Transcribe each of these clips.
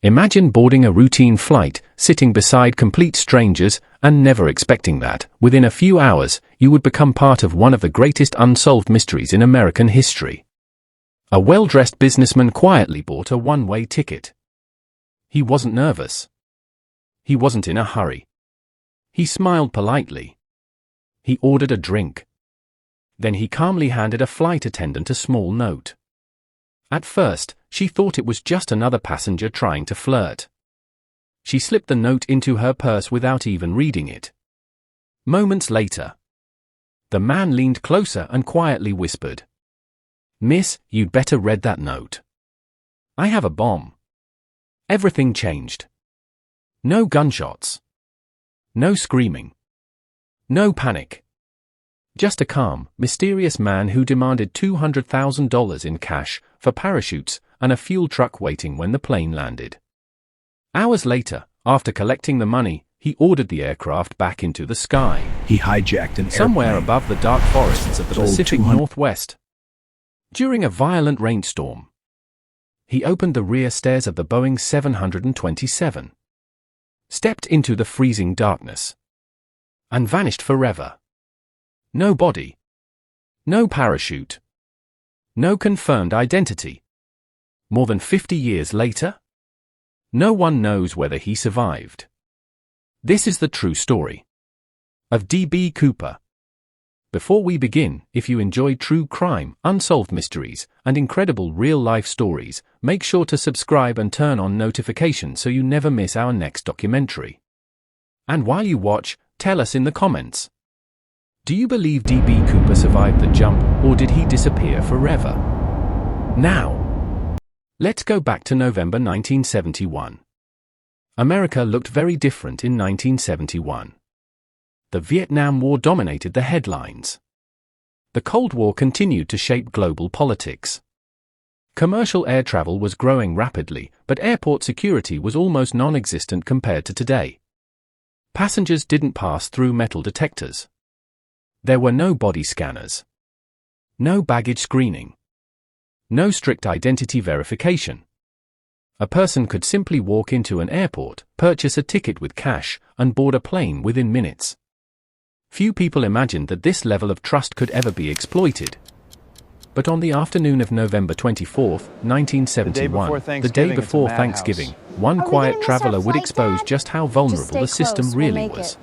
Imagine boarding a routine flight, sitting beside complete strangers, and never expecting that, within a few hours, you would become part of one of the greatest unsolved mysteries in American history. A well-dressed businessman quietly bought a one-way ticket. He wasn't nervous. He wasn't in a hurry. He smiled politely. He ordered a drink. Then he calmly handed a flight attendant a small note. At first, she thought it was just another passenger trying to flirt. She slipped the note into her purse without even reading it. Moments later, the man leaned closer and quietly whispered, "Miss, you'd better read that note. I have a bomb." Everything changed. No gunshots. No screaming. No panic. Just a calm, mysterious man who demanded $200,000 in cash for parachutes and a fuel truck waiting when the plane landed. Hours later, after collecting the money, he ordered the aircraft back into the sky. He hijacked an somewhere airplane. above the dark forests of the Sold Pacific 200 Northwest. During a violent rainstorm, he opened the rear stairs of the Boeing 727, stepped into the freezing darkness, and vanished forever. No body. No parachute. No confirmed identity. More than 50 years later, no one knows whether he survived. This is the true story of D.B. Cooper. Before we begin, if you enjoy true crime, unsolved mysteries, and incredible real-life stories, make sure to subscribe and turn on notifications so you never miss our next documentary. And while you watch, tell us in the comments. Do you believe D.B. Cooper survived the jump, or did he disappear forever? Now, let's go back to November 1971. America looked very different in 1971. The Vietnam War dominated the headlines. The Cold War continued to shape global politics. Commercial air travel was growing rapidly, but airport security was almost non-existent compared to today. Passengers didn't pass through metal detectors. There were no body scanners. No baggage screening. No strict identity verification. A person could simply walk into an airport, purchase a ticket with cash, and board a plane within minutes. Few people imagined that this level of trust could ever be exploited. But on the afternoon of November 24, 1971, the day before Thanksgiving, one quiet traveler would expose just how vulnerable the system really was.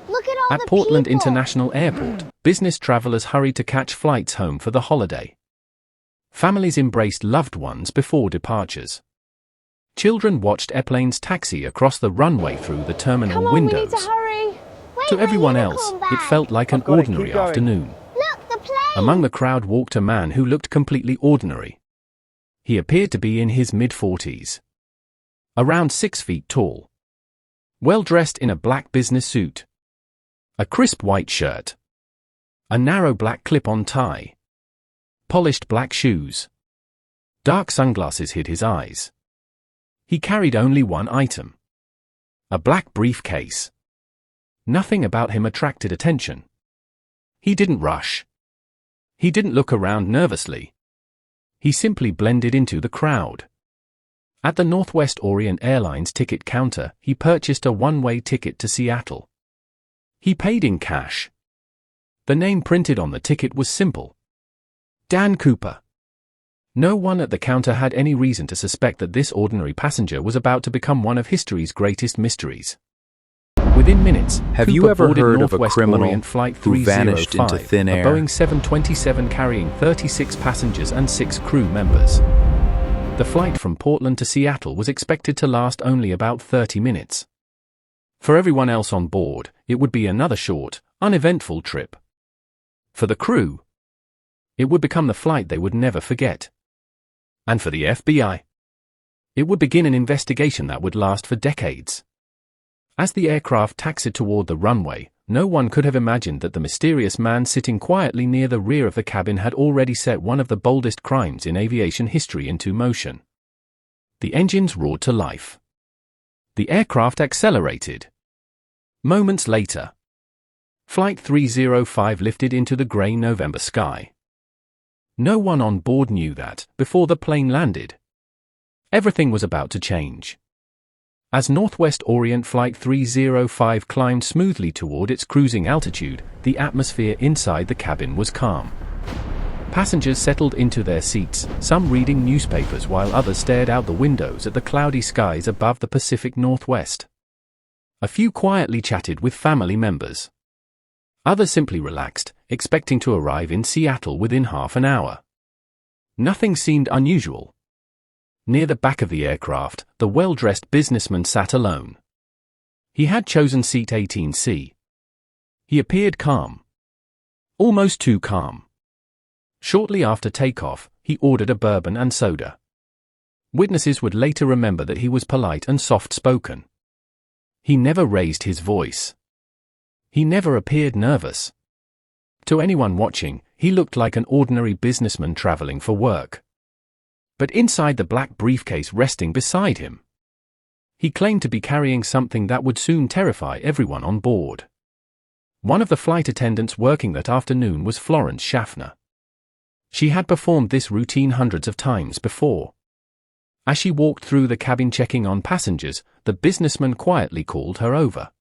Look at all At the Portland people. International Airport, business travelers hurried to catch flights home for the holiday. Families embraced loved ones before departures. Children watched airplanes taxi across the runway through the terminal Come on, we need windows. to hurry. Wait, To everyone we're else, gonna come it back. felt like an I'm gonna ordinary keep going. afternoon. Look, the plane. Among the crowd walked a man who looked completely ordinary. He appeared to be in his mid-40s. Around 6 feet tall. Well-dressed in a black business suit. A crisp white shirt. A narrow black clip-on tie. Polished black shoes. Dark sunglasses hid his eyes. He carried only one item. A black briefcase. Nothing about him attracted attention. He didn't rush. He didn't look around nervously. He simply blended into the crowd. At the Northwest Orient Airlines ticket counter, he purchased a one-way ticket to Seattle. He paid in cash. The name printed on the ticket was simple: Dan Cooper. No one at the counter had any reason to suspect that this ordinary passenger was about to become one of history's greatest mysteries. Within minutes, Have Cooper you ever boarded heard of a Northwest criminal Orient Flight who vanished 305, into thin air? a Boeing 727 carrying 36 passengers and 6 crew members. The flight from Portland to Seattle was expected to last only about 30 minutes. For everyone else on board, it would be another short, uneventful trip. For the crew, it would become the flight they would never forget. And for the FBI, it would begin an investigation that would last for decades. As the aircraft taxied toward the runway, no one could have imagined that the mysterious man sitting quietly near the rear of the cabin had already set one of the boldest crimes in aviation history into motion. The engines roared to life. The aircraft accelerated. Moments later, Flight 305 lifted into the grey November sky. No one on board knew that, before the plane landed, everything was about to change. As Northwest Orient Flight 305 climbed smoothly toward its cruising altitude, the atmosphere inside the cabin was calm. Passengers settled into their seats, some reading newspapers while others stared out the windows at the cloudy skies above the Pacific Northwest. A few quietly chatted with family members. Others simply relaxed, expecting to arrive in Seattle within half an hour. Nothing seemed unusual. Near the back of the aircraft, the well-dressed businessman sat alone. He had chosen seat 18C. He appeared calm. Almost too calm. Shortly after takeoff, he ordered a bourbon and soda. Witnesses would later remember that he was polite and soft-spoken. He never raised his voice. He never appeared nervous. To anyone watching, he looked like an ordinary businessman traveling for work. But inside the black briefcase resting beside him, he claimed to be carrying something that would soon terrify everyone on board. One of the flight attendants working that afternoon was Florence Schaffner. She had performed this routine hundreds of times before. As she walked through the cabin checking on passengers, the businessman quietly called her over.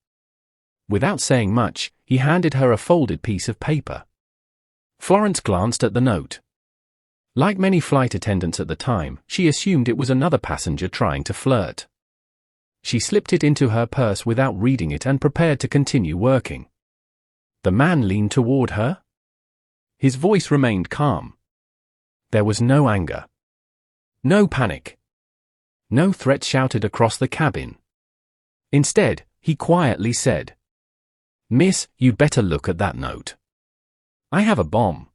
Without saying much, he handed her a folded piece of paper. Florence glanced at the note. Like many flight attendants at the time, she assumed it was another passenger trying to flirt. She slipped it into her purse without reading it and prepared to continue working. The man leaned toward her. His voice remained calm. There was no anger. No panic. No threat shouted across the cabin. Instead, he quietly said, "Miss, you'd better look at that note. I have a bomb."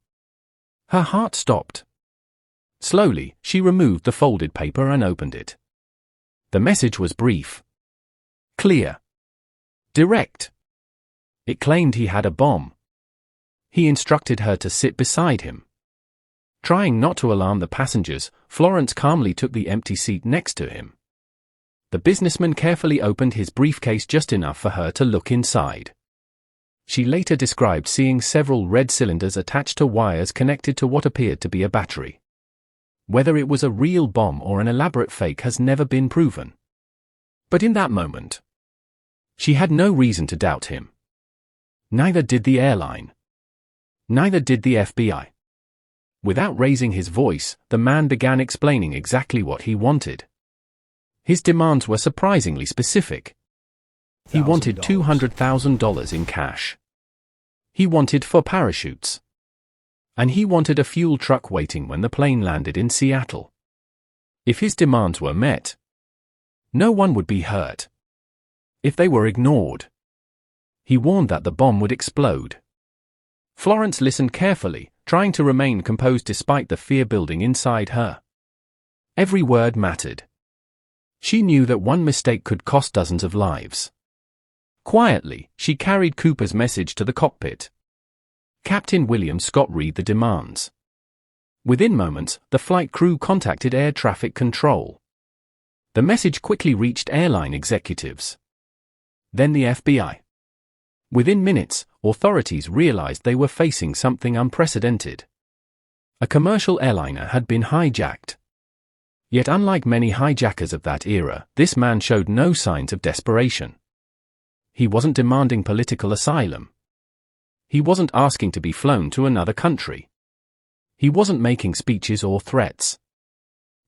Her heart stopped. Slowly, she removed the folded paper and opened it. The message was brief. Clear. Direct. It claimed he had a bomb. He instructed her to sit beside him. Trying not to alarm the passengers, Florence calmly took the empty seat next to him. The businessman carefully opened his briefcase just enough for her to look inside. She later described seeing several red cylinders attached to wires connected to what appeared to be a battery. Whether it was a real bomb or an elaborate fake has never been proven. But in that moment, she had no reason to doubt him. Neither did the airline. Neither did the FBI. Without raising his voice, the man began explaining exactly what he wanted. His demands were surprisingly specific. He wanted $200,000 in cash. He wanted 4 parachutes. And he wanted a fuel truck waiting when the plane landed in Seattle. If his demands were met, no one would be hurt. If they were ignored, he warned that the bomb would explode. Florence listened carefully, trying to remain composed despite the fear building inside her. Every word mattered. She knew that one mistake could cost dozens of lives. Quietly, she carried Cooper's message to the cockpit. Captain William Scott read the demands. Within moments, the flight crew contacted air traffic control. The message quickly reached airline executives. Then the FBI. Within minutes, authorities realized they were facing something unprecedented. A commercial airliner had been hijacked. Yet unlike many hijackers of that era, this man showed no signs of desperation. He wasn't demanding political asylum. He wasn't asking to be flown to another country. He wasn't making speeches or threats.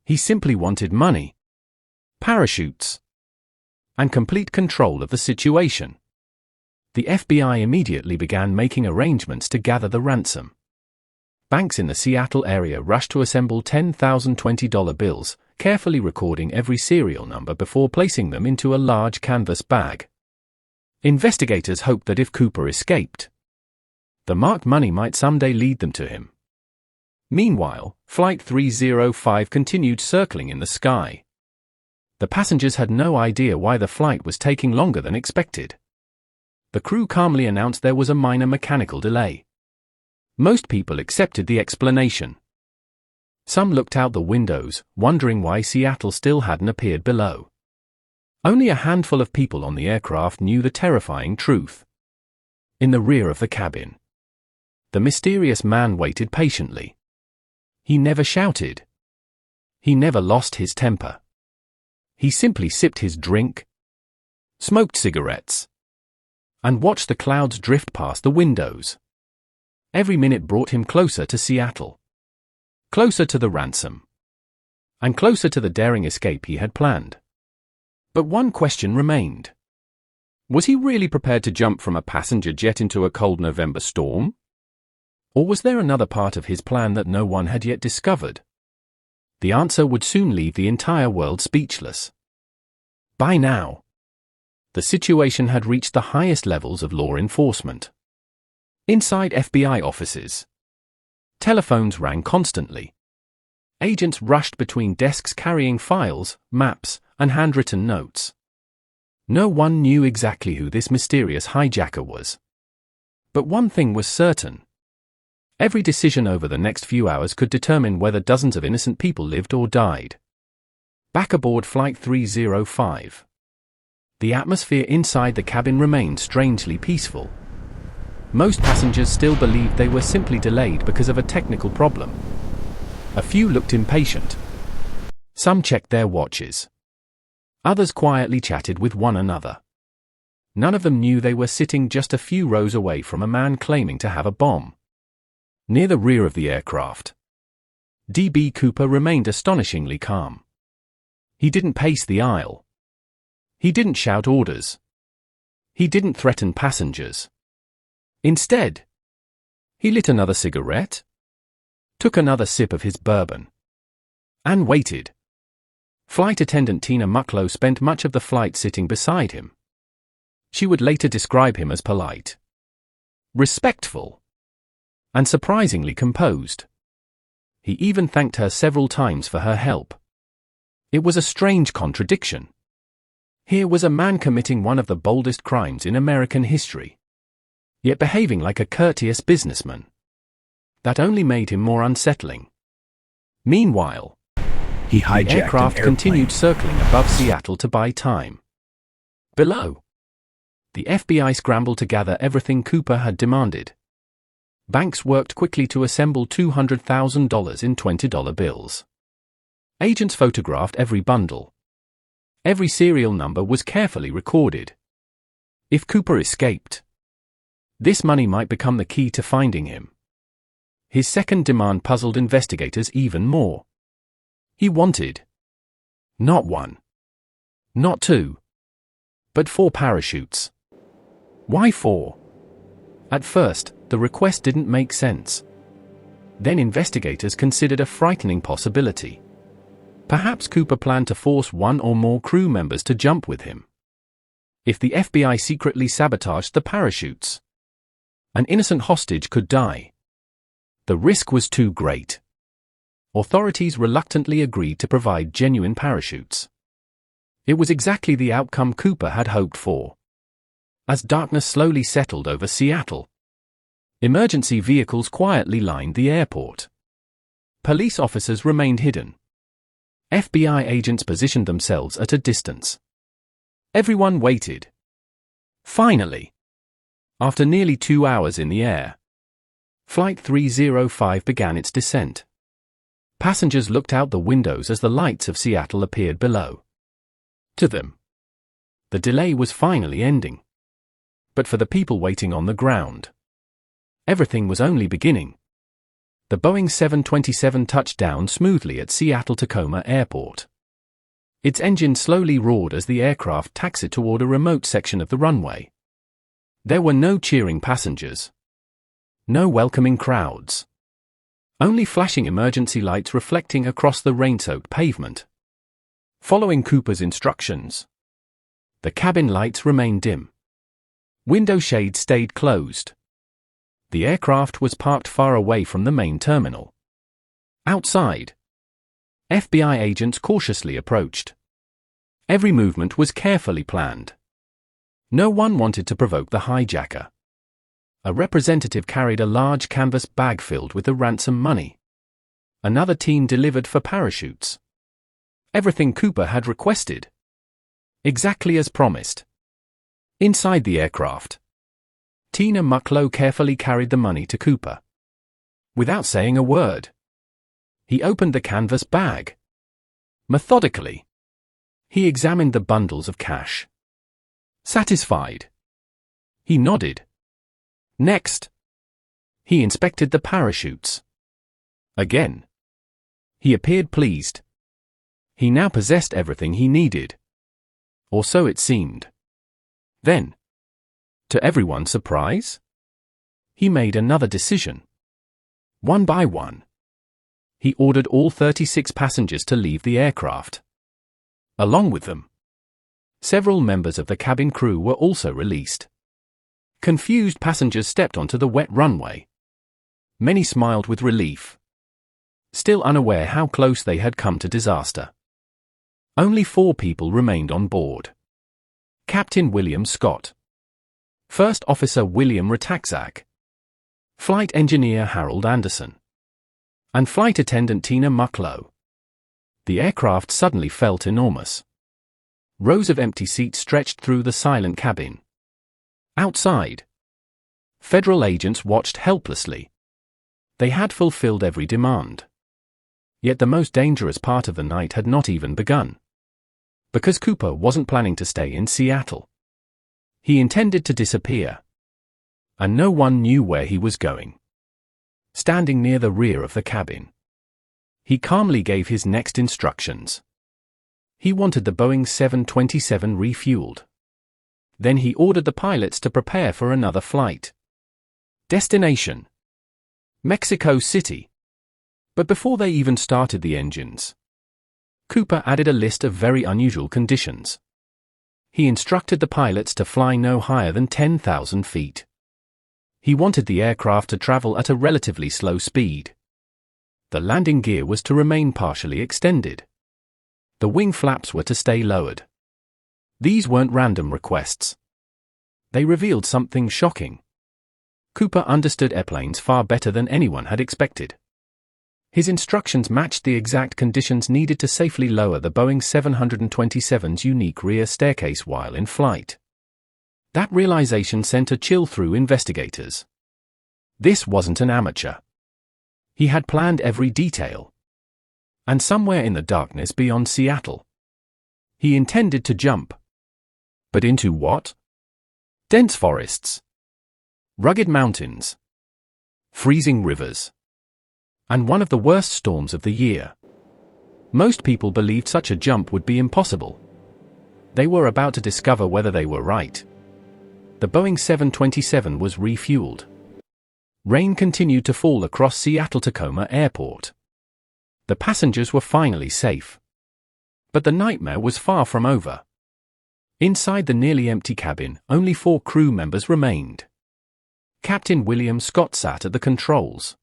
He simply wanted money, parachutes, and complete control of the situation. The FBI immediately began making arrangements to gather the ransom. Banks in the Seattle area rushed to assemble 10,000 $20 bills, carefully recording every serial number before placing them into a large canvas bag. Investigators hoped that if Cooper escaped, the marked money might someday lead them to him. Meanwhile, Flight 305 continued circling in the sky. The passengers had no idea why the flight was taking longer than expected. The crew calmly announced there was a minor mechanical delay. Most people accepted the explanation. Some looked out the windows, wondering why Seattle still hadn't appeared below. Only a handful of people on the aircraft knew the terrifying truth. In the rear of the cabin, the mysterious man waited patiently. He never shouted. He never lost his temper. He simply sipped his drink, smoked cigarettes, and watched the clouds drift past the windows. Every minute brought him closer to Seattle, closer to the ransom, and closer to the daring escape he had planned. But one question remained. Was he really prepared to jump from a passenger jet into a cold November storm? Or was there another part of his plan that no one had yet discovered? The answer would soon leave the entire world speechless. By now, the situation had reached the highest levels of law enforcement. Inside FBI offices, telephones rang constantly. Agents rushed between desks carrying files, maps, and handwritten notes. No one knew exactly who this mysterious hijacker was. But one thing was certain. Every decision over the next few hours could determine whether dozens of innocent people lived or died. Back aboard Flight 305. The atmosphere inside the cabin remained strangely peaceful. Most passengers still believed they were simply delayed because of a technical problem. A few looked impatient. Some checked their watches. Others quietly chatted with one another. None of them knew they were sitting just a few rows away from a man claiming to have a bomb. Near the rear of the aircraft, D.B. Cooper remained astonishingly calm. He didn't pace the aisle. He didn't shout orders. He didn't threaten passengers. Instead, he lit another cigarette, took another sip of his bourbon, and waited. Flight attendant Tina Mucklow spent much of the flight sitting beside him. She would later describe him as polite, respectful, and surprisingly composed. He even thanked her several times for her help. It was a strange contradiction. Here was a man committing one of the boldest crimes in American history, yet behaving like a courteous businessman. That only made him more unsettling. Meanwhile, He hijacked the aircraft an airplane. continued circling above Seattle to buy time. Below, the FBI scrambled to gather everything Cooper had demanded. Banks worked quickly to assemble $200,000 in $20 bills. Agents photographed every bundle. Every serial number was carefully recorded. If Cooper escaped, this money might become the key to finding him. His second demand puzzled investigators even more. He wanted not one, not two, but 4 parachutes. Why 4? At first, the request didn't make sense. Then investigators considered a frightening possibility. Perhaps Cooper planned to force one or more crew members to jump with him. If the FBI secretly sabotaged the parachutes, an innocent hostage could die. The risk was too great. Authorities reluctantly agreed to provide genuine parachutes. It was exactly the outcome Cooper had hoped for. As darkness slowly settled over Seattle, emergency vehicles quietly lined the airport. Police officers remained hidden. FBI agents positioned themselves at a distance. Everyone waited. Finally, after nearly 2 hours in the air, Flight 305 began its descent. Passengers looked out the windows as the lights of Seattle appeared below. To them, the delay was finally ending. But for the people waiting on the ground, everything was only beginning. The Boeing 727 touched down smoothly at Seattle-Tacoma Airport. Its engine slowly roared as the aircraft taxied toward a remote section of the runway. There were no cheering passengers. No welcoming crowds. Only flashing emergency lights reflecting across the rain-soaked pavement. Following Cooper's instructions, the cabin lights remained dim. Window shades stayed closed. The aircraft was parked far away from the main terminal. Outside, FBI agents cautiously approached. Every movement was carefully planned. No one wanted to provoke the hijacker. A representative carried a large canvas bag filled with the ransom money. Another team delivered for parachutes. Everything Cooper had requested. Exactly as promised. Inside the aircraft, Tina Mucklow carefully carried the money to Cooper. Without saying a word, he opened the canvas bag. Methodically, he examined the bundles of cash. Satisfied? He nodded. Next. He inspected the parachutes. Again. He appeared pleased. He now possessed everything he needed. Or so it seemed. Then, to everyone's surprise, he made another decision. One by one, he ordered all 36 passengers to leave the aircraft. Along with them, several members of the cabin crew were also released. Confused passengers stepped onto the wet runway. Many smiled with relief, still unaware how close they had come to disaster. Only 4 people remained on board. Captain William Scott, First Officer William Ratakzak, Flight Engineer Harold Anderson, and Flight Attendant Tina Mucklow. The aircraft suddenly felt enormous. Rows of empty seats stretched through the silent cabin. Outside, Federal agents watched helplessly. They had fulfilled every demand. Yet the most dangerous part of the night had not even begun. Because Cooper wasn't planning to stay in Seattle. He intended to disappear. And no one knew where he was going. Standing near the rear of the cabin, he calmly gave his next instructions. He wanted the Boeing 727 refueled. Then he ordered the pilots to prepare for another flight. Destination: Mexico City. But before they even started the engines, Cooper added a list of very unusual conditions. He instructed the pilots to fly no higher than 10,000 feet. He wanted the aircraft to travel at a relatively slow speed. The landing gear was to remain partially extended. The wing flaps were to stay lowered. These weren't random requests. They revealed something shocking. Cooper understood airplanes far better than anyone had expected. His instructions matched the exact conditions needed to safely lower the Boeing 727's unique rear staircase while in flight. That realization sent a chill through investigators. This wasn't an amateur. He had planned every detail. And somewhere in the darkness beyond Seattle, he intended to jump. But into what? Dense forests, rugged mountains, freezing rivers, and one of the worst storms of the year. Most people believed such a jump would be impossible. They were about to discover whether they were right. The Boeing 727 was refueled. Rain continued to fall across Seattle-Tacoma Airport. The passengers were finally safe. But the nightmare was far from over. Inside the nearly empty cabin, only 4 crew members remained. Captain William Scott sat at the controls.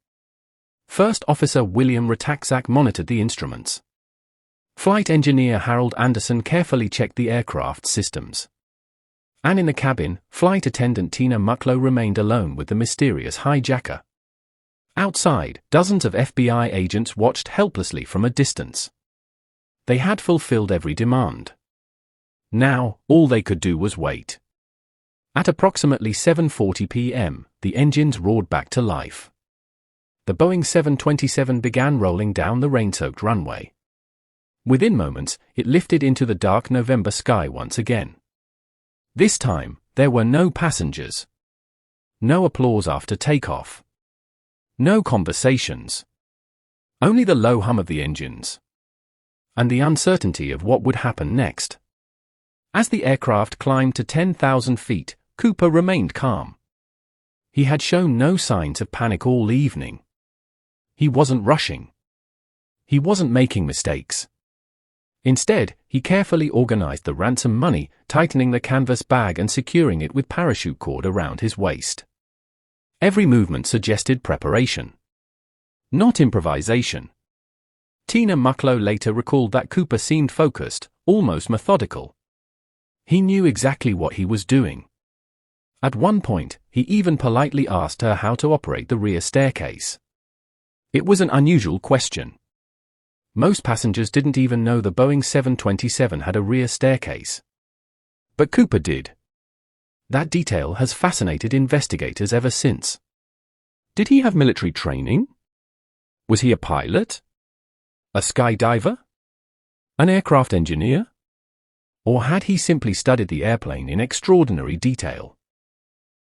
First Officer William Ratakzak monitored the instruments. Flight Engineer Harold Anderson carefully checked the aircraft's systems. And in the cabin, Flight Attendant Tina Mucklow remained alone with the mysterious hijacker. Outside, dozens of FBI agents watched helplessly from a distance. They had fulfilled every demand. Now, all they could do was wait. At approximately 7:40 p.m., the engines roared back to life. The Boeing 727 began rolling down the rain-soaked runway. Within moments, it lifted into the dark November sky once again. This time, there were no passengers. No applause after takeoff. No conversations. Only the low hum of the engines. And the uncertainty of what would happen next. As the aircraft climbed to 10,000 feet, Cooper remained calm. He had shown no signs of panic all evening. He wasn't rushing. He wasn't making mistakes. Instead, he carefully organized the ransom money, tightening the canvas bag and securing it with parachute cord around his waist. Every movement suggested preparation, not improvisation. Tina Mucklow later recalled that Cooper seemed focused, almost methodical. He knew exactly what he was doing. At one point, he even politely asked her how to operate the rear staircase. It was an unusual question. Most passengers didn't even know the Boeing 727 had a rear staircase. But Cooper did. That detail has fascinated investigators ever since. Did he have military training? Was he a pilot? A skydiver? An aircraft engineer? Or had he simply studied the airplane in extraordinary detail?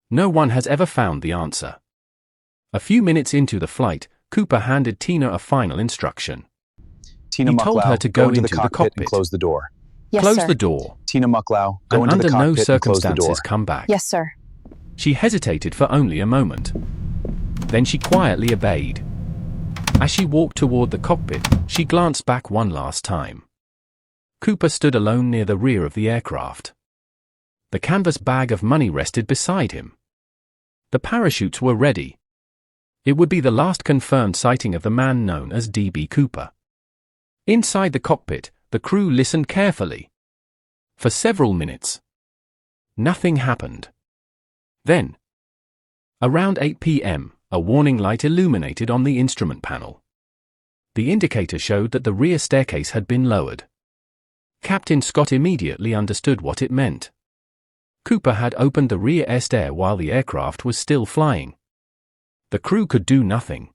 No one has ever found the answer. A few minutes into the flight, Cooper handed Tina a final instruction. Tina He Mucklow, told her to go into the cockpit and close the door. Yes, Close sir. the door, Tina Mucklow, go and into the under no cockpit and close the door. circumstances come back. Yes, sir. She hesitated for only a moment. Then she quietly obeyed. As she walked toward the cockpit, she glanced back one last time. Cooper stood alone near the rear of the aircraft. The canvas bag of money rested beside him. The parachutes were ready. It would be the last confirmed sighting of the man known as D.B. Cooper. Inside the cockpit, the crew listened carefully. For several minutes. Nothing happened. Then, around 8 p.m., a warning light illuminated on the instrument panel. The indicator showed that the rear staircase had been lowered. Captain Scott immediately understood what it meant. Cooper had opened the rear air stair while the aircraft was still flying. The crew could do nothing.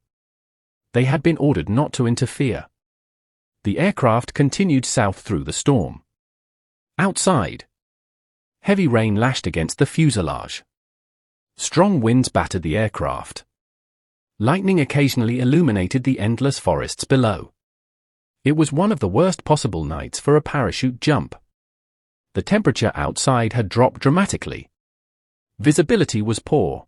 They had been ordered not to interfere. The aircraft continued south through the storm. Outside, heavy rain lashed against the fuselage. Strong winds battered the aircraft. Lightning occasionally illuminated the endless forests below. It was one of the worst possible nights for a parachute jump. The temperature outside had dropped dramatically. Visibility was poor.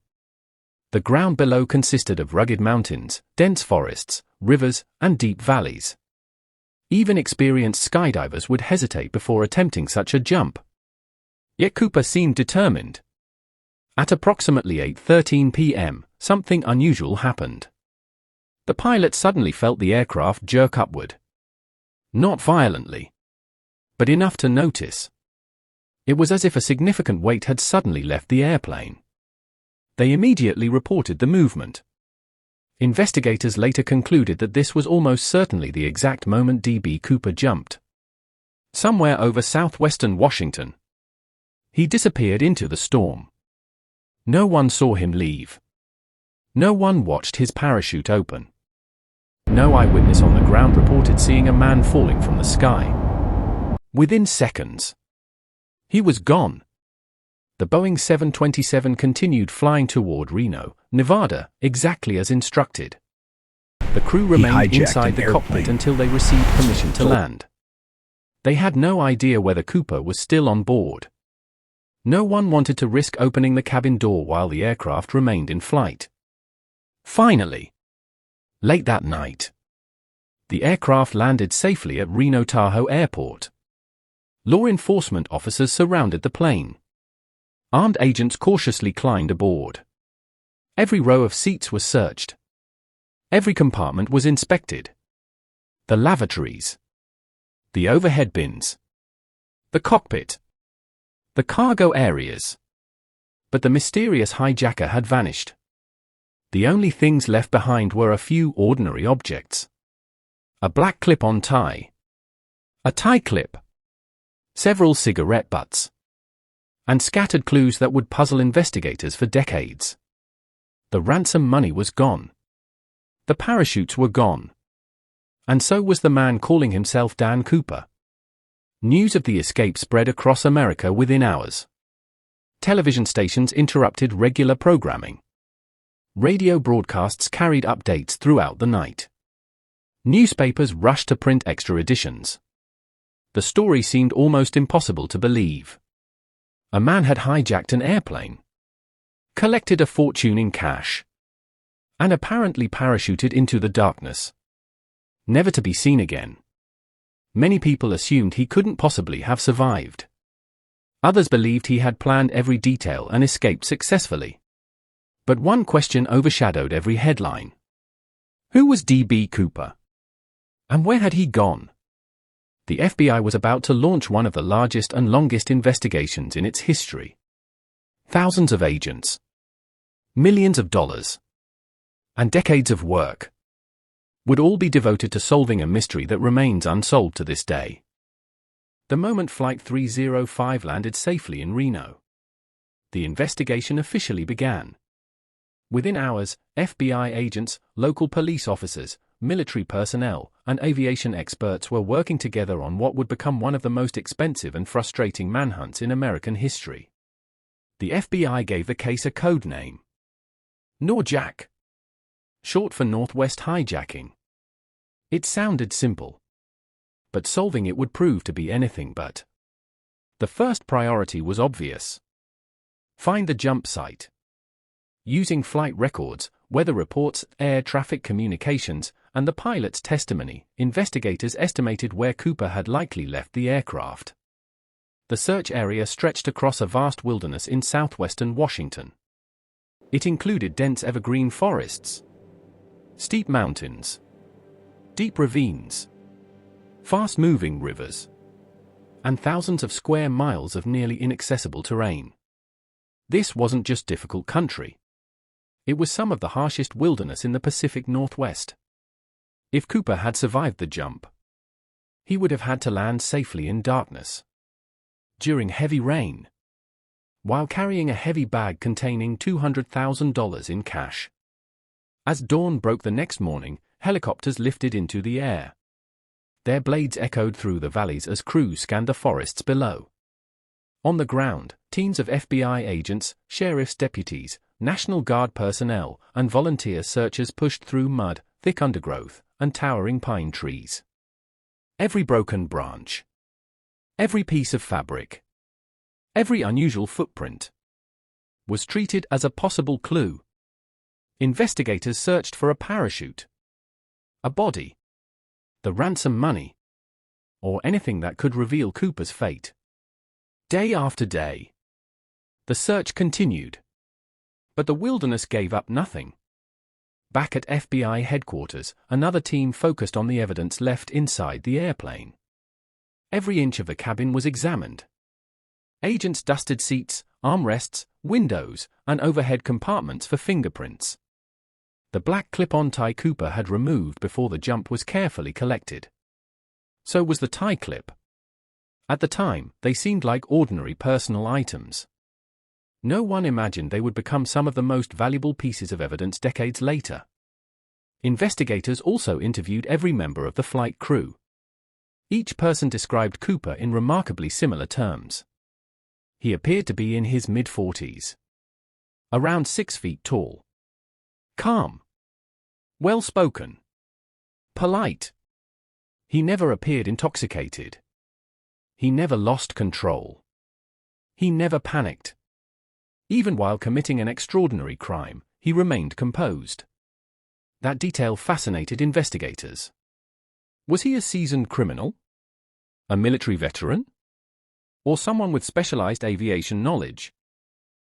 The ground below consisted of rugged mountains, dense forests, rivers, and deep valleys. Even experienced skydivers would hesitate before attempting such a jump. Yet Cooper seemed determined. At approximately 8:13 p.m., something unusual happened. The pilot suddenly felt the aircraft jerk upward. Not violently, but enough to notice. It was as if a significant weight had suddenly left the airplane. They immediately reported the movement. Investigators later concluded that this was almost certainly the exact moment D.B. Cooper jumped. Somewhere over southwestern Washington. He disappeared into the storm. No one saw him leave. No one watched his parachute open. No eyewitness on the ground reported seeing a man falling from the sky. Within seconds, he was gone. The Boeing 727 continued flying toward Reno, Nevada, exactly as instructed. The crew remained inside the cockpit until they received permission to land. They had no idea whether Cooper was still on board. No one wanted to risk opening the cabin door while the aircraft remained in flight. Finally, late that night, the aircraft landed safely at Reno-Tahoe Airport. Law enforcement officers surrounded the plane. Armed agents cautiously climbed aboard. Every row of seats was searched. Every compartment was inspected. The lavatories, the overhead bins, the cockpit, the cargo areas. But the mysterious hijacker had vanished. The only things left behind were a few ordinary objects. A black clip-on tie. A tie clip. Several cigarette butts. And scattered clues that would puzzle investigators for decades. The ransom money was gone. The parachutes were gone. And so was the man calling himself Dan Cooper. News of the escape spread across America within hours. Television stations interrupted regular programming. Radio broadcasts carried updates throughout the night. Newspapers rushed to print extra editions. The story seemed almost impossible to believe. A man had hijacked an airplane, collected a fortune in cash, and apparently parachuted into the darkness, never to be seen again. Many people assumed he couldn't possibly have survived. Others believed he had planned every detail and escaped successfully. But one question overshadowed every headline. Who was D.B. Cooper? And where had he gone? The FBI was about to launch one of the largest and longest investigations in its history. Thousands of agents, millions of dollars, and decades of work would all be devoted to solving a mystery that remains unsolved to this day. The moment Flight 305 landed safely in Reno, the investigation officially began. Within hours, FBI agents, local police officers, military personnel, and aviation experts were working together on what would become one of the most expensive and frustrating manhunts in American history. The FBI gave the case a code name: NORJAC, short for Northwest Hijacking. It sounded simple, but solving it would prove to be anything but. The first priority was obvious: find the jump site. Using flight records, weather reports, air traffic communications, and the pilot's testimony, investigators estimated where Cooper had likely left the aircraft. The search area stretched across a vast wilderness in southwestern Washington. It included dense evergreen forests, steep mountains, deep ravines, fast-moving rivers, and thousands of square miles of nearly inaccessible terrain. This wasn't just difficult country. It was some of the harshest wilderness in the Pacific Northwest. If Cooper had survived the jump, he would have had to land safely in darkness, during heavy rain, while carrying a heavy bag containing $200,000 in cash. As dawn broke the next morning, helicopters lifted into the air. Their blades echoed through the valleys as crews scanned the forests below. On the ground, teams of FBI agents, sheriff's deputies, National Guard personnel, and volunteer searchers pushed through mud, thick undergrowth, and towering pine trees. Every broken branch, every piece of fabric, every unusual footprint was treated as a possible clue. Investigators searched for a parachute, a body, the ransom money, or anything that could reveal Cooper's fate. Day after day, the search continued. But the wilderness gave up nothing. Back at FBI headquarters, another team focused on the evidence left inside the airplane. Every inch of the cabin was examined. Agents dusted seats, armrests, windows, and overhead compartments for fingerprints. The black clip-on tie Cooper had removed before the jump was carefully collected. So was the tie clip. At the time, they seemed like ordinary personal items. No one imagined they would become some of the most valuable pieces of evidence decades later. Investigators also interviewed every member of the flight crew. Each person described Cooper in remarkably similar terms. He appeared to be in his mid-40s. Around 6 feet tall. Calm. Well-spoken. Polite. He never appeared intoxicated. He never lost control. He never panicked. Even while committing an extraordinary crime, he remained composed. That detail fascinated investigators. Was he a seasoned criminal? A military veteran? Or someone with specialized aviation knowledge?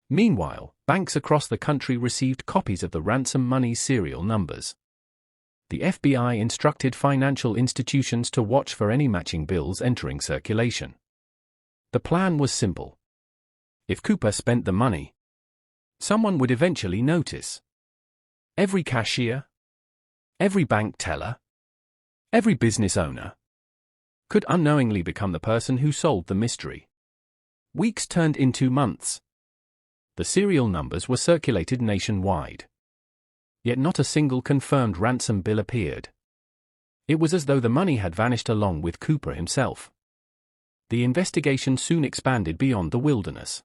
Meanwhile, banks across the country received copies of the ransom money's serial numbers. The FBI instructed financial institutions to watch for any matching bills entering circulation. The plan was simple. If Cooper spent the money, someone would eventually notice. Every cashier, every bank teller, every business owner could unknowingly become the person who solved the mystery. Weeks turned into months. The serial numbers were circulated nationwide. Yet not a single confirmed ransom bill appeared. It was as though the money had vanished along with Cooper himself. The investigation soon expanded beyond the wilderness.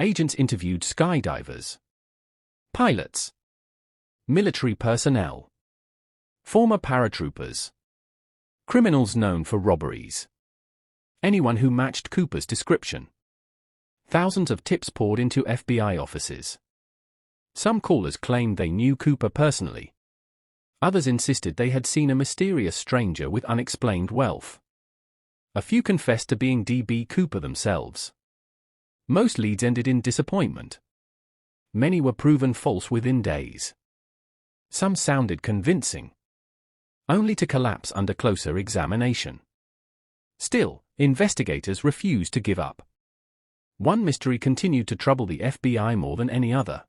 Agents interviewed skydivers, pilots, military personnel, former paratroopers, criminals known for robberies, anyone who matched Cooper's description. Thousands of tips poured into FBI offices. Some callers claimed they knew Cooper personally. Others insisted they had seen a mysterious stranger with unexplained wealth. A few confessed to being D.B. Cooper themselves. Most leads ended in disappointment. Many were proven false within days. Some sounded convincing, only to collapse under closer examination. Still, investigators refused to give up. One mystery continued to trouble the FBI more than any other.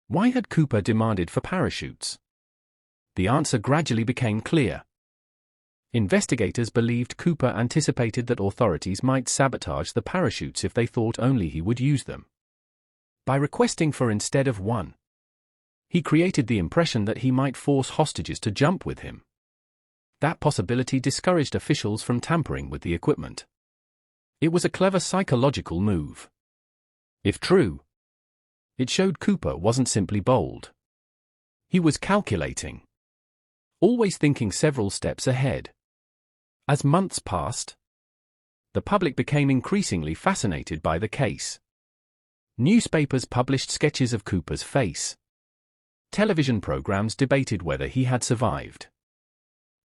Why had Cooper demanded for parachutes? The answer gradually became clear. Investigators believed Cooper anticipated that authorities might sabotage the parachutes if they thought only he would use them. By requesting for instead of one, He created the impression that he might force hostages to jump with him. That possibility discouraged officials from tampering with the equipment. It was a clever psychological move. If true, it showed Cooper wasn't simply bold. He was calculating, always thinking several steps ahead. As months passed, the public became increasingly fascinated by the case. Newspapers published sketches of Cooper's face. Television programs debated whether he had survived.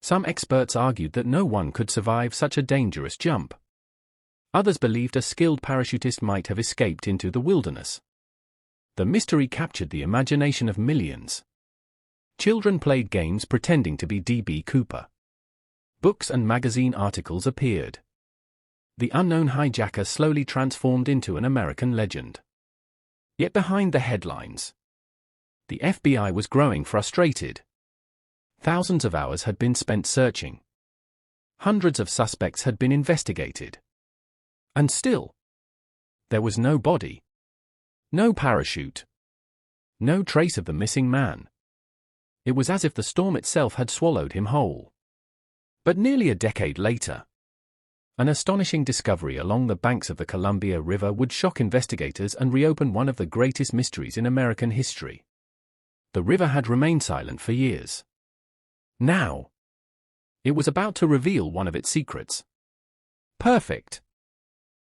Some experts argued that no one could survive such a dangerous jump. Others believed a skilled parachutist might have escaped into the wilderness. The mystery captured the imagination of millions. Children played games pretending to be D.B. Cooper. Books and magazine articles appeared. The unknown hijacker slowly transformed into an American legend. Yet behind the headlines, the FBI was growing frustrated. Thousands of hours had been spent searching. Hundreds of suspects had been investigated. And still, there was no body. No parachute. No trace of the missing man. It was as if the storm itself had swallowed him whole. But nearly a decade later, an astonishing discovery along the banks of the Columbia River would shock investigators and reopen one of the greatest mysteries in American history. The river had remained silent for years. Now, it was about to reveal one of its secrets. Perfect.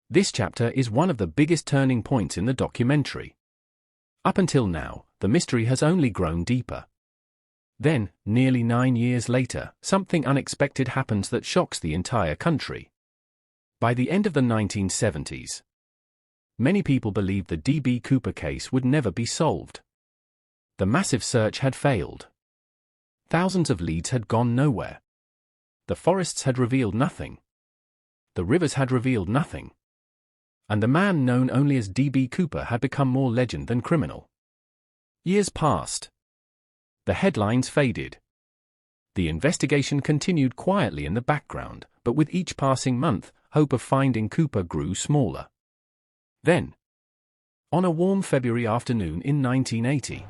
This chapter is one of the biggest turning points in the documentary. Up until now, the mystery has only grown deeper. Then, nearly 9 years later, something unexpected happens that shocks the entire country. By the end of the 1970s, many people believed the D.B. Cooper case would never be solved. The massive search had failed. Thousands of leads had gone nowhere. The forests had revealed nothing. The rivers had revealed nothing. And the man known only as D.B. Cooper had become more legend than criminal. Years passed. The headlines faded. The investigation continued quietly in the background, but with each passing month, hope of finding Cooper grew smaller. Then, on a warm February afternoon in 1980,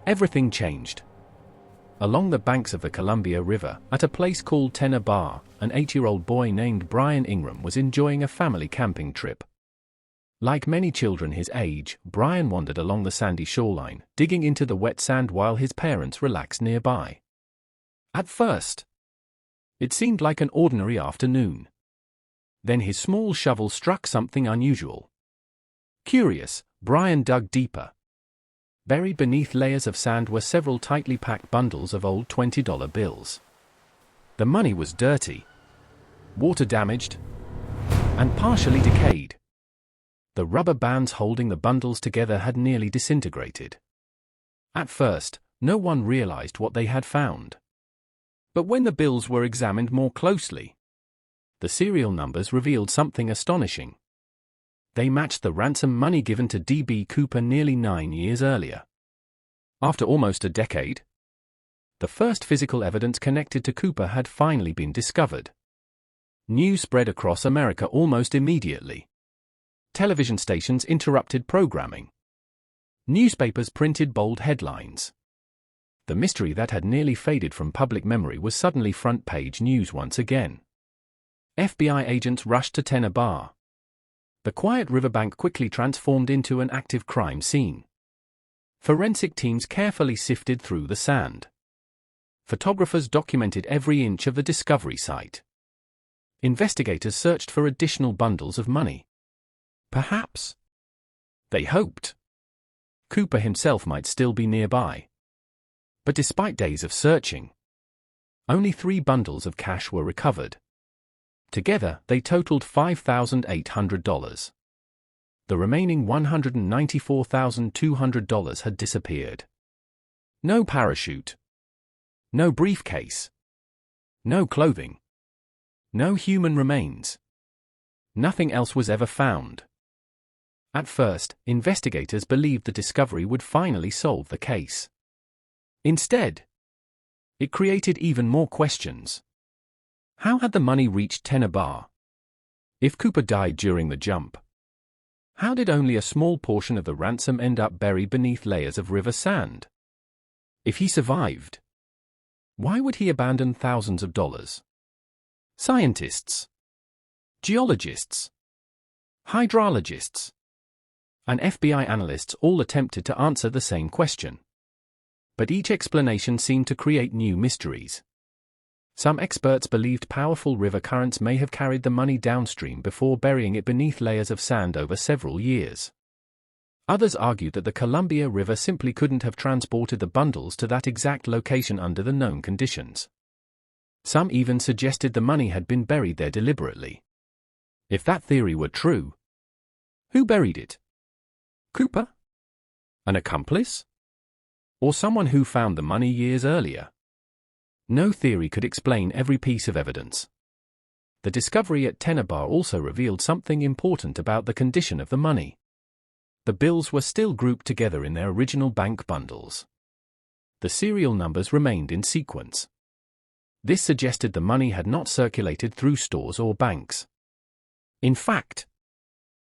everything changed. Along the banks of the Columbia River, at a place called Tenor Bar, an 8-year-old boy named Brian Ingram was enjoying a family camping trip. Like many children his age, Brian wandered along the sandy shoreline, digging into the wet sand while his parents relaxed nearby. At first, it seemed like an ordinary afternoon. Then his small shovel struck something unusual. Curious, Brian dug deeper. Buried beneath layers of sand were several tightly packed bundles of old $20 bills. The money was dirty, water-damaged, and partially decayed. The rubber bands holding the bundles together had nearly disintegrated. At first, no one realized what they had found. But when the bills were examined more closely, the serial numbers revealed something astonishing. They matched the ransom money given to D.B. Cooper nearly 9 years earlier. After almost a decade, the first physical evidence connected to Cooper had finally been discovered. News spread across America almost immediately. Television stations interrupted programming. Newspapers printed bold headlines. The mystery that had nearly faded from public memory was suddenly front-page news once again. FBI agents rushed to Tenor Bar. The quiet riverbank quickly transformed into an active crime scene. Forensic teams carefully sifted through the sand. Photographers documented every inch of the discovery site. Investigators searched for additional bundles of money. Perhaps, they hoped, Cooper himself might still be nearby. But despite days of searching, only 3 bundles of cash were recovered. Together, they totaled $5,800. The remaining $194,200 had disappeared. No parachute. No briefcase. No clothing. No human remains. Nothing else was ever found. At first, investigators believed the discovery would finally solve the case. Instead, it created even more questions. How had the money reached Tenor Bar? If Cooper died during the jump, how did only a small portion of the ransom end up buried beneath layers of river sand? If he survived, why would he abandon thousands of dollars? Scientists, geologists, hydrologists, and FBI analysts all attempted to answer the same question. But each explanation seemed to create new mysteries. Some experts believed powerful river currents may have carried the money downstream before burying it beneath layers of sand over several years. Others argued that the Columbia River simply couldn't have transported the bundles to that exact location under the known conditions. Some even suggested the money had been buried there deliberately. If that theory were true, who buried it? Cooper? An accomplice? Or someone who found the money years earlier? No theory could explain every piece of evidence. The discovery at Tennebar also revealed something important about the condition of the money. The bills were still grouped together in their original bank bundles. The serial numbers remained in sequence. This suggested the money had not circulated through stores or banks. In fact,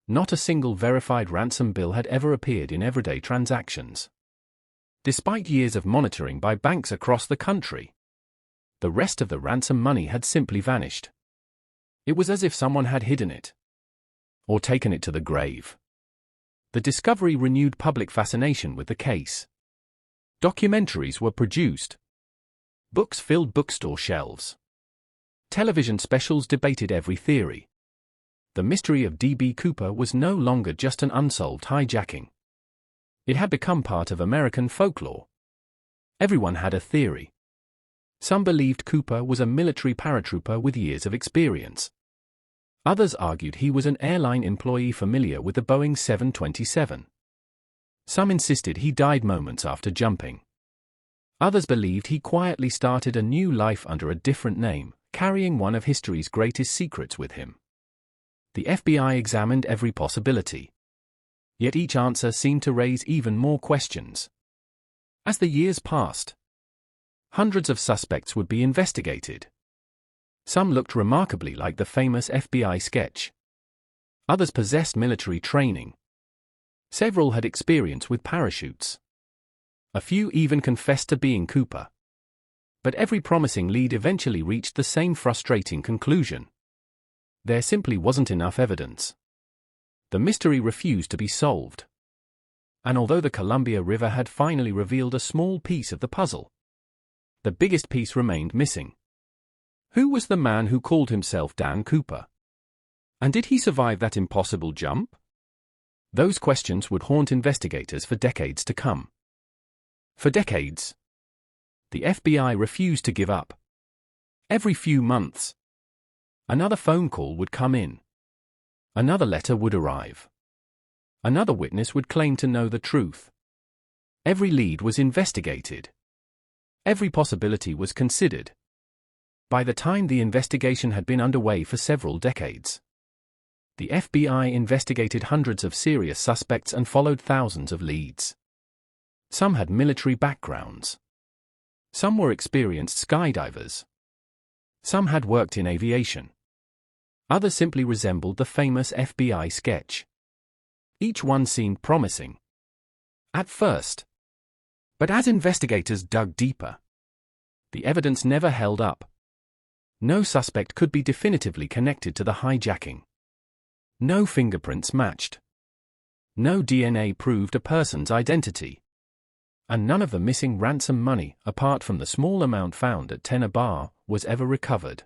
not a single verified ransom bill had ever appeared in everyday transactions. Despite years of monitoring by banks across the country, the rest of the ransom money had simply vanished. It was as if someone had hidden it, or taken it to the grave. The discovery renewed public fascination with the case. Documentaries were produced. Books filled bookstore shelves. Television specials debated every theory. The mystery of D.B. Cooper was no longer just an unsolved hijacking. It had become part of American folklore. Everyone had a theory. Some believed Cooper was a military paratrooper with years of experience. Others argued he was an airline employee familiar with the Boeing 727. Some insisted he died moments after jumping. Others believed he quietly started a new life under a different name, carrying one of history's greatest secrets with him. The FBI examined every possibility. Yet each answer seemed to raise even more questions. As the years passed, hundreds of suspects would be investigated. Some looked remarkably like the famous FBI sketch. Others possessed military training. Several had experience with parachutes. A few even confessed to being Cooper. But every promising lead eventually reached the same frustrating conclusion. There simply wasn't enough evidence. The mystery refused to be solved. And although the Columbia River had finally revealed a small piece of the puzzle, the biggest piece remained missing. Who was the man who called himself Dan Cooper? And did he survive that impossible jump? Those questions would haunt investigators for decades to come. For decades, the FBI refused to give up. Every few months, another phone call would come in. Another letter would arrive. Another witness would claim to know the truth. Every lead was investigated. Every possibility was considered. By the time the investigation had been underway for several decades, the FBI investigated hundreds of serious suspects and followed thousands of leads. Some had military backgrounds. Some were experienced skydivers. Some had worked in aviation. Others simply resembled the famous FBI sketch. Each one seemed promising at first. But as investigators dug deeper, the evidence never held up. No suspect could be definitively connected to the hijacking. No fingerprints matched. No DNA proved a person's identity. And none of the missing ransom money, apart from the small amount found at Tennebar, was ever recovered.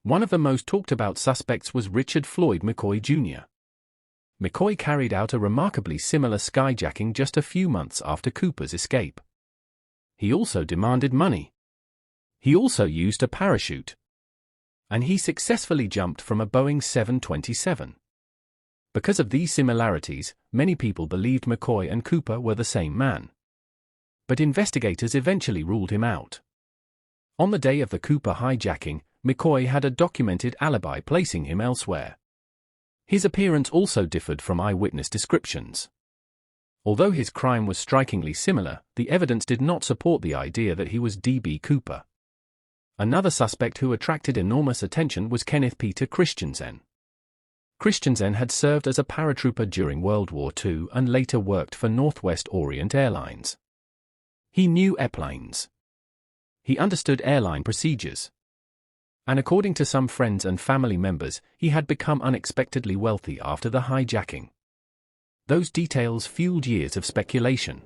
One of the most talked about suspects was Richard Floyd McCoy Jr. McCoy carried out a remarkably similar skyjacking just a few months after Cooper's escape. He also demanded money. He also used a parachute. And he successfully jumped from a Boeing 727. Because of these similarities, many people believed McCoy and Cooper were the same man. But investigators eventually ruled him out. On the day of the Cooper hijacking, McCoy had a documented alibi placing him elsewhere. His appearance also differed from eyewitness descriptions. Although his crime was strikingly similar, the evidence did not support the idea that he was D.B. Cooper. Another suspect who attracted enormous attention was Kenneth Peter Christensen. Christensen had served as a paratrooper during World War II and later worked for Northwest Orient Airlines. He knew airplanes. He understood airline procedures. And according to some friends and family members, he had become unexpectedly wealthy after the hijacking. Those details fueled years of speculation.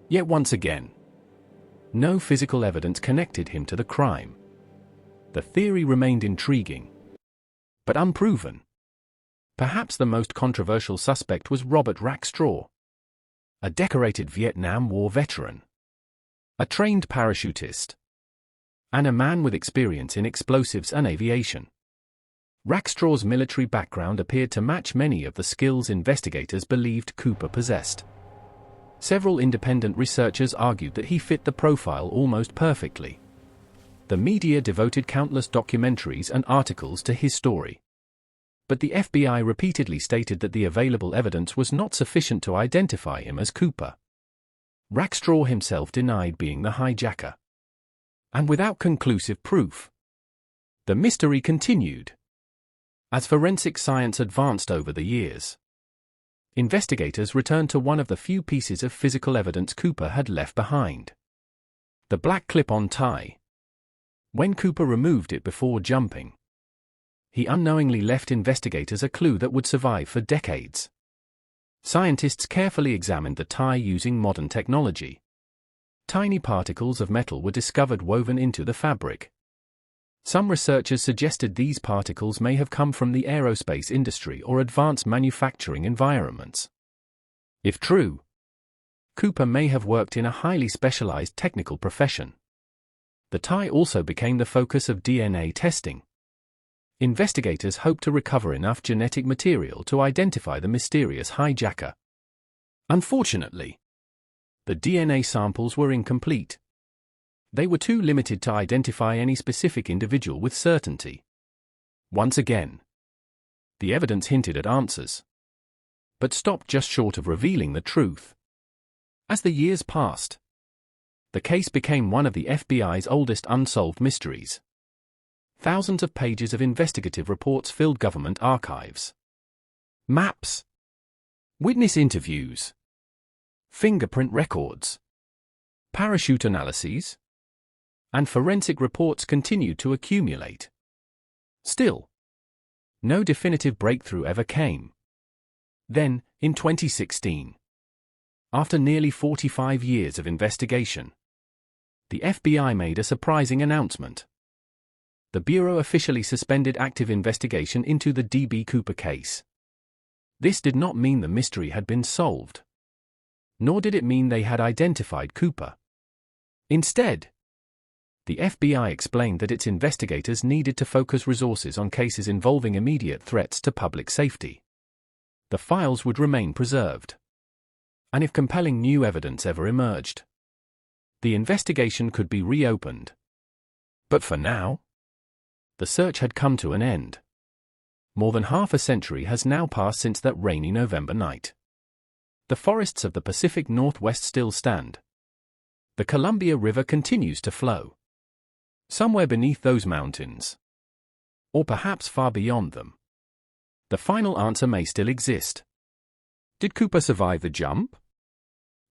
Yet once again, no physical evidence connected him to the crime. The theory remained intriguing, but unproven. Perhaps the most controversial suspect was Robert Rackstraw, a decorated Vietnam War veteran, a trained parachutist, and a man with experience in explosives and aviation. Rackstraw's military background appeared to match many of the skills investigators believed Cooper possessed. Several independent researchers argued that he fit the profile almost perfectly. The media devoted countless documentaries and articles to his story. But the FBI repeatedly stated that the available evidence was not sufficient to identify him as Cooper. Rackstraw himself denied being the hijacker. And without conclusive proof, the mystery continued. As forensic science advanced over the years, investigators returned to one of the few pieces of physical evidence Cooper had left behind: the black clip-on tie. When Cooper removed it before jumping, he unknowingly left investigators a clue that would survive for decades. Scientists carefully examined the tie using modern technology. Tiny particles of metal were discovered woven into the fabric. Some researchers suggested these particles may have come from the aerospace industry or advanced manufacturing environments. If true, Cooper may have worked in a highly specialized technical profession. The tie also became the focus of DNA testing. Investigators hoped to recover enough genetic material to identify the mysterious hijacker. Unfortunately, the DNA samples were incomplete. They were too limited to identify any specific individual with certainty. Once again, the evidence hinted at answers, but stopped just short of revealing the truth. As the years passed, the case became one of the FBI's oldest unsolved mysteries. Thousands of pages of investigative reports filled government archives. Maps, witness interviews, fingerprint records, parachute analyses, and forensic reports continued to accumulate. Still, no definitive breakthrough ever came. Then, in 2016, after nearly 45 years of investigation, the FBI made a surprising announcement. The Bureau officially suspended active investigation into the D.B. Cooper case. This did not mean the mystery had been solved, nor did it mean they had identified Cooper. Instead, the FBI explained that its investigators needed to focus resources on cases involving immediate threats to public safety. The files would remain preserved, and if compelling new evidence ever emerged, the investigation could be reopened. But for now, the search had come to an end. More than half a century has now passed since that rainy November night. The forests of the Pacific Northwest still stand. The Columbia River continues to flow. Somewhere beneath those mountains, or perhaps far beyond them, the final answer may still exist. Did Cooper survive the jump?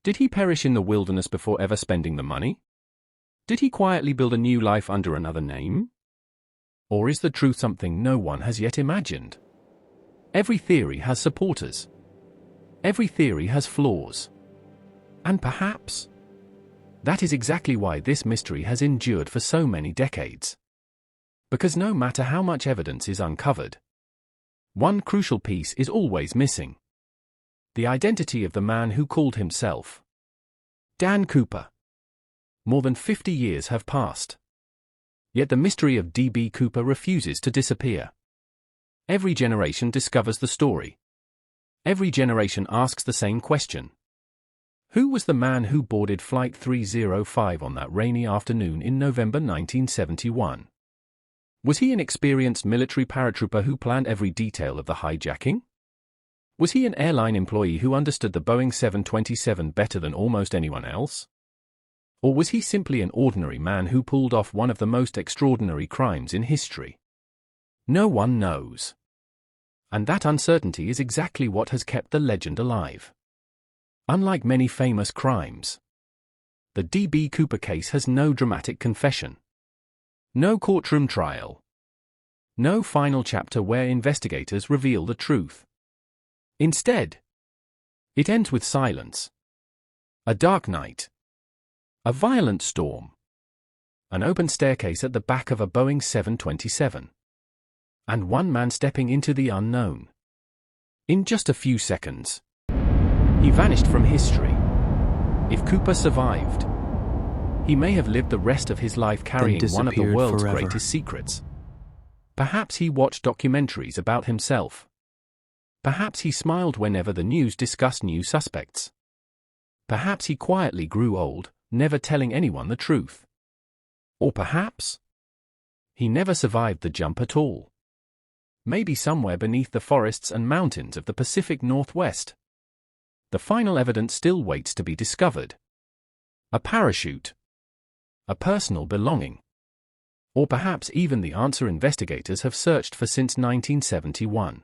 Did he perish in the wilderness before ever spending the money? Did he quietly build a new life under another name? Or is the truth something no one has yet imagined? Every theory has supporters. Every theory has flaws. And perhaps that is exactly why this mystery has endured for so many decades. Because no matter how much evidence is uncovered, one crucial piece is always missing: the identity of the man who called himself Dan Cooper. More than 50 years have passed. Yet the mystery of D.B. Cooper refuses to disappear. Every generation discovers the story. Every generation asks the same question: who was the man who boarded Flight 305 on that rainy afternoon in November 1971? Was he an experienced military paratrooper who planned every detail of the hijacking? Was he an airline employee who understood the Boeing 727 better than almost anyone else? Or was he simply an ordinary man who pulled off one of the most extraordinary crimes in history? No one knows. And that uncertainty is exactly what has kept the legend alive. Unlike many famous crimes, The D.B. Cooper case has no dramatic confession. No courtroom trial. No final chapter where investigators reveal the truth. Instead, it ends with silence. A dark night. A violent storm. An open staircase at the back of a Boeing 727. And one man stepping into the unknown. In just a few seconds, he vanished from history. If Cooper survived, he may have lived the rest of his life carrying one of the world's greatest secrets. Perhaps he watched documentaries about himself. Perhaps he smiled whenever the news discussed new suspects. Perhaps he quietly grew old, never telling anyone the truth. Or perhaps he never survived the jump at all. Maybe somewhere beneath the forests and mountains of the Pacific Northwest. The final evidence still waits to be discovered. A parachute. A personal belonging. Or perhaps even the answer investigators have searched for since 1971.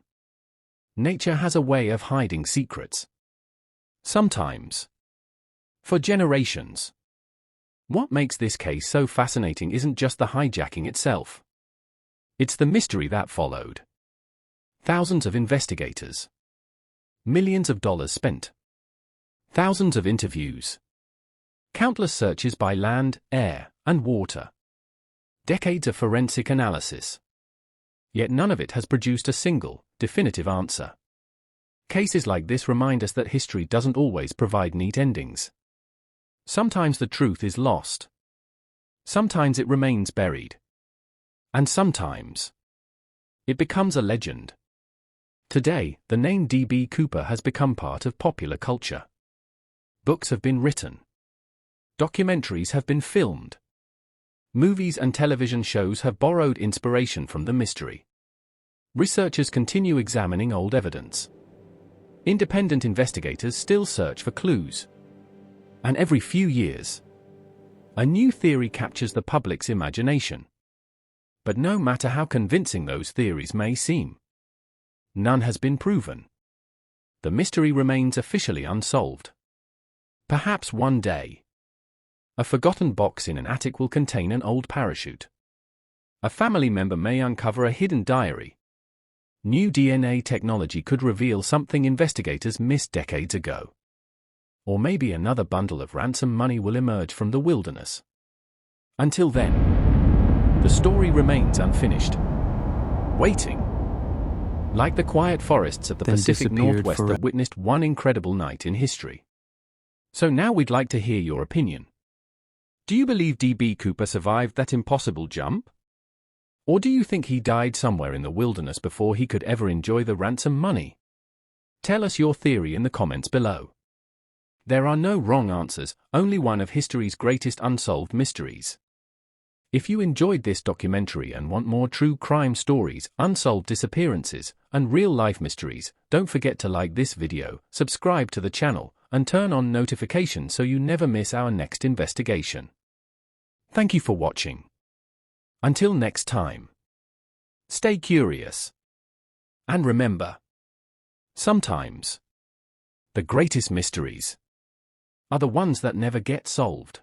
Nature has a way of hiding secrets. Sometimes. For generations. What makes this case so fascinating isn't just the hijacking itself. It's the mystery that followed. Thousands of investigators. Millions of dollars spent. Thousands of interviews. Countless searches by land, air, and water. Decades of forensic analysis. Yet none of it has produced a single, definitive answer. Cases like this remind us that history doesn't always provide neat endings. Sometimes the truth is lost. Sometimes it remains buried. And sometimes it becomes a legend. Today, the name D.B. Cooper has become part of popular culture. Books have been written. Documentaries have been filmed. Movies and television shows have borrowed inspiration from the mystery. Researchers continue examining old evidence. Independent investigators still search for clues. And every few years, a new theory captures the public's imagination. But no matter how convincing those theories may seem, none has been proven. The mystery remains officially unsolved. Perhaps one day, a forgotten box in an attic will contain an old parachute. A family member may uncover a hidden diary. New DNA technology could reveal something investigators missed decades ago. Or maybe another bundle of ransom money will emerge from the wilderness. Until then, the story remains unfinished. Waiting. Like the quiet forests of the Pacific Northwest that witnessed one incredible night in history. So now we'd like to hear your opinion. Do you believe D.B. Cooper survived that impossible jump? Or do you think he died somewhere in the wilderness before he could ever enjoy the ransom money? Tell us your theory in the comments below. There are no wrong answers, only one of history's greatest unsolved mysteries. If you enjoyed this documentary and want more true crime stories, unsolved disappearances, and real-life mysteries, don't forget to like this video, subscribe to the channel, and turn on notifications so you never miss our next investigation. Thank you for watching. Until next time, stay curious. And remember, sometimes the greatest mysteries are the ones that never get solved.